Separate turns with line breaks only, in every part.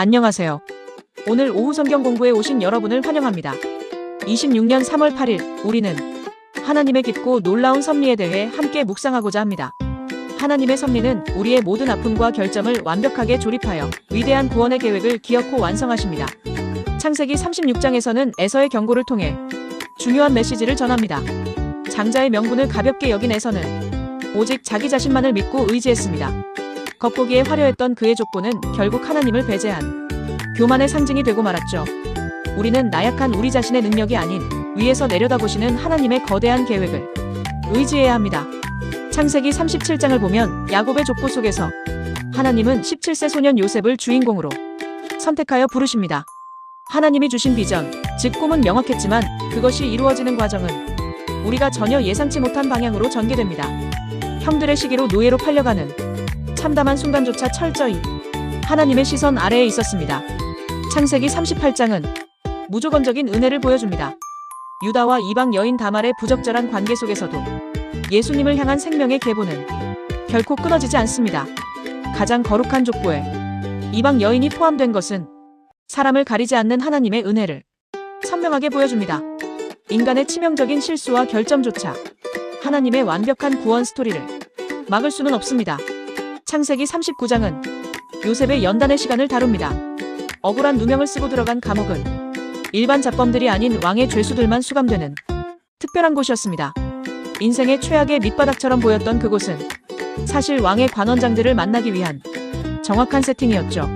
안녕하세요. 오늘 오후 성경 공부에 오신 여러분을 환영합니다. 26년 3월 8일 우리는 하나님의 깊고 놀라운 섭리에 대해 함께 묵상하고자 합니다. 하나님의 섭리는 우리의 모든 아픔과 결점을 완벽하게 조립하여 위대한 구원의 계획을 기어코 완성하십니다. 창세기 36장에서는 에서의 경고를 통해 중요한 메시지를 전합니다. 장자의 명분을 가볍게 여긴 에서는 오직 자기 자신만을 믿고 의지했습니다. 겉보기에 화려했던 그의 족보는 결국 하나님을 배제한 교만의 상징이 되고 말았죠. 우리는 나약한 우리 자신의 능력이 아닌 위에서 내려다보시는 하나님의 거대한 계획을 의지해야 합니다. 창세기 37장을 보면 야곱의 족보 속에서 하나님은 17세 소년 요셉을 주인공으로 선택하여 부르십니다. 하나님이 주신 비전, 즉 꿈은 명확했지만 그것이 이루어지는 과정은 우리가 전혀 예상치 못한 방향으로 전개됩니다. 형들의 시기로 노예로 팔려가는 참담한 순간조차 철저히 하나님의 시선 아래에 있었습니다. 창세기 38장은 무조건적인 은혜를 보여줍니다. 유다와 이방 여인 다말의 부적절한 관계 속에서도 예수님을 향한 생명의 계보는 결코 끊어지지 않습니다. 가장 거룩한 족보에 이방 여인이 포함된 것은 사람을 가리지 않는 하나님의 은혜를 선명하게 보여줍니다. 인간의 치명적인 실수와 결점조차 하나님의 완벽한 구원 스토리를 막을 수는 없습니다. 창세기 39장은 요셉의 연단의 시간을 다룹니다. 억울한 누명을 쓰고 들어간 감옥은 일반 잡범들이 아닌 왕의 죄수들만 수감되는 특별한 곳이었습니다. 인생의 최악의 밑바닥처럼 보였던 그곳은 사실 왕의 관원장들을 만나기 위한 정확한 세팅이었죠.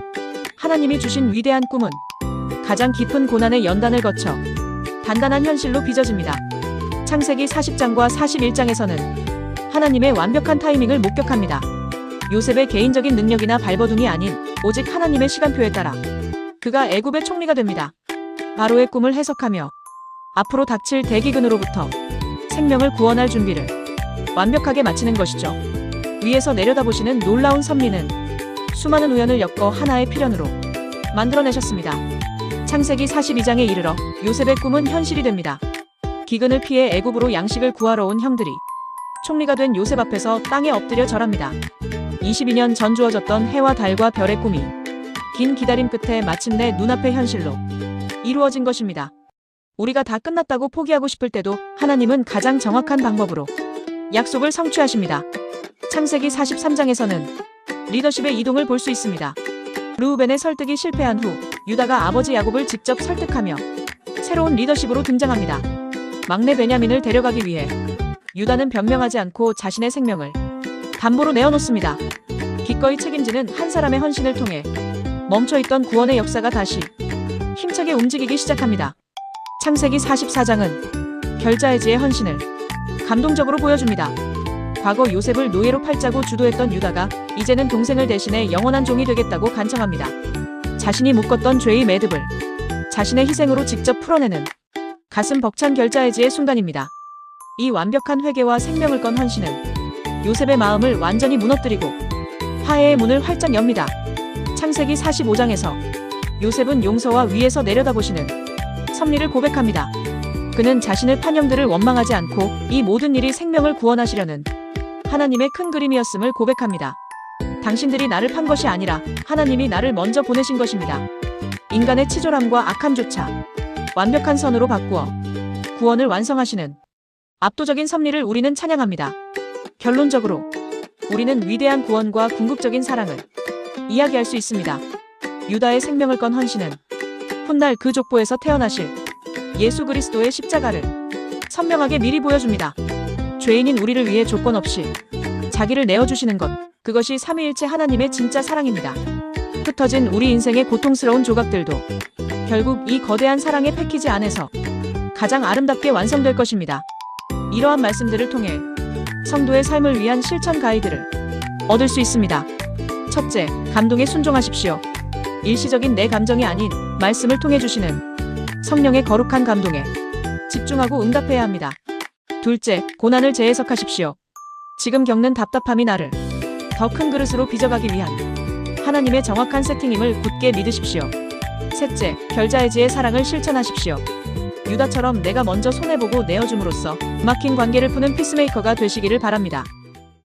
하나님이 주신 위대한 꿈은 가장 깊은 고난의 연단을 거쳐 단단한 현실로 빚어집니다. 창세기 40장과 41장에서는 하나님의 완벽한 타이밍을 목격합니다. 요셉의 개인적인 능력이나 발버둥이 아닌 오직 하나님의 시간표에 따라 그가 애굽의 총리가 됩니다. 바로의 꿈을 해석하며 앞으로 닥칠 대기근으로부터 생명을 구원할 준비를 완벽하게 마치는 것이죠. 위에서 내려다보시는 놀라운 섭리는 수많은 우연을 엮어 하나의 필연으로 만들어내셨습니다. 창세기 42장에 이르러 요셉의 꿈은 현실이 됩니다. 기근을 피해 애굽으로 양식을 구하러 온 형들이 총리가 된 요셉 앞에서 땅에 엎드려 절합니다. 22년 전 주어졌던 해와 달과 별의 꿈이 긴 기다림 끝에 마침내 눈앞의 현실로 이루어진 것입니다. 우리가 다 끝났다고 포기하고 싶을 때도 하나님은 가장 정확한 방법으로 약속을 성취하십니다. 창세기 43장에서는 리더십의 이동을 볼 수 있습니다. 르우벤의 설득이 실패한 후 유다가 아버지 야곱을 직접 설득하며 새로운 리더십으로 등장합니다. 막내 베냐민을 데려가기 위해 유다는 변명하지 않고 자신의 생명을 담보로 내어놓습니다. 기꺼이 책임지는 한 사람의 헌신을 통해 멈춰있던 구원의 역사가 다시 힘차게 움직이기 시작합니다. 창세기 44장은 결자해지의 헌신을 감동적으로 보여줍니다. 과거 요셉을 노예로 팔자고 주도했던 유다가 이제는 동생을 대신해 영원한 종이 되겠다고 간청합니다. 자신이 묶었던 죄의 매듭을 자신의 희생으로 직접 풀어내는 가슴 벅찬 결자해지의 순간입니다. 이 완벽한 회개와 생명을 건 헌신은 요셉의 마음을 완전히 무너뜨리고 화해의 문을 활짝 엽니다. 창세기 45장에서 요셉은 용서와 위에서 내려다보시는 섭리를 고백합니다. 그는 자신의 판형들을 원망하지 않고 이 모든 일이 생명을 구원하시려는 하나님의 큰 그림이었음을 고백합니다. 당신들이 나를 판 것이 아니라 하나님이 나를 먼저 보내신 것입니다. 인간의 치졸함과 악함조차 완벽한 선으로 바꾸어 구원을 완성하시는 압도적인 섭리를 우리는 찬양합니다. 결론적으로 우리는 위대한 구원과 궁극적인 사랑을 이야기할 수 있습니다. 유다의 생명을 건 헌신은 훗날 그 족보에서 태어나실 예수 그리스도의 십자가를 선명하게 미리 보여줍니다. 죄인인 우리를 위해 조건 없이 자기를 내어주시는 것, 그것이 삼위일체 하나님의 진짜 사랑입니다. 흩어진 우리 인생의 고통스러운 조각들도 결국 이 거대한 사랑의 패키지 안에서 가장 아름답게 완성될 것입니다. 이러한 말씀들을 통해 성도의 삶을 위한 실천 가이드를 얻을 수 있습니다. 첫째, 감동에 순종하십시오. 일시적인 내 감정이 아닌 말씀을 통해 주시는 성령의 거룩한 감동에 집중하고 응답해야 합니다. 둘째, 고난을 재해석하십시오. 지금 겪는 답답함이 나를 더 큰 그릇으로 빚어가기 위한 하나님의 정확한 세팅임을 굳게 믿으십시오. 셋째, 결자해지의 사랑을 실천하십시오. 유다처럼 내가 먼저 손해보고 내어줌으로써 막힌 관계를 푸는 피스메이커가 되시기를 바랍니다.